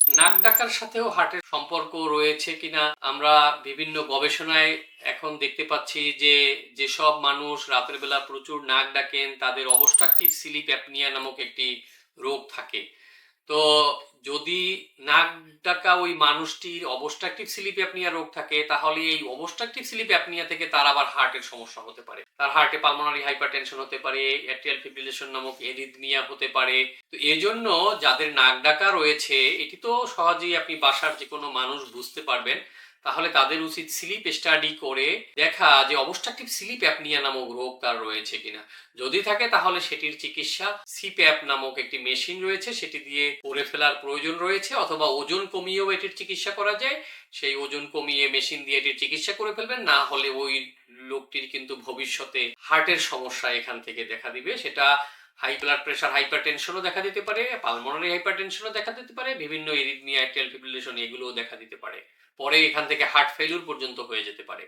নাক ডাকার সাথেও হার্টের সম্পর্ক রয়েছে কিনা আমরা বিভিন্ন গবেষণায় এখন দেখতে পাচ্ছি যে যেসব মানুষ রাতের বেলা প্রচুর নাক ডাকেন তাদের অবস্ট্রাকটিভ স্লিপ অ্যাপনিয়া নামক একটি রোগ থাকে। তো যদি নাক ডাকা ওই মানুষটির অবস্ট্রাকটিভ স্লিপ অ্যাপনিয়া রোগ থাকে তাহলে এই অবস্ট্রাকটিভ স্লিপ অ্যাপনিয়া থেকে তার আবার হার্টের সমস্যা হতে পারে, তার হার্টে পালমোনারি হাইপারটেনশন হতে পারে, অ্যাট্রিয়াল ফিব্রিলেশন নামক এরিথমিয়া হতে পারে। তো এই জন্য যাদের নাক ডাকা রয়েছে এটি তো সহজেই আপনি বাসার যে কোনো মানুষ বুঝতে পারবেন, তাহলে তাদের উচিত স্লিপ স্টাডি করে দেখা যে অবস্ট্রাকটিভ স্লিপ অ্যাপনিয়া নামক রোগ তার রয়েছে কিনা। যদি থাকে তাহলে সেটির চিকিৎসা সিপ্যাপ নামক একটি মেশিন রয়েছে সেটি দিয়ে করে ফেলার প্রয়োজন রয়েছে, অথবা ওজন কমিয়েও এটির চিকিৎসা করা যায়। সেই ওজন কমিয়ে মেশিন দিয়ে এটির চিকিৎসা করে ফেলবেন, না হলে ওই লোকটির কিন্তু ভবিষ্যতে হার্টের সমস্যা এখান থেকে দেখা দিবে। সেটা হাই ব্লাড প্রেশার হাইপারটেনশনও দেখা দিতে পারে, পালমোনারি হাইপারটেনশনও দেখা দিতে পারে, বিভিন্ন এরিথমিয়া অ্যাট্রিয়াল ফিব্রিলেশন এগুলোও দেখা দিতে পারে, পরে এখান থেকে হার্ট ফেলিউর পর্যন্ত হয়ে যেতে পারে।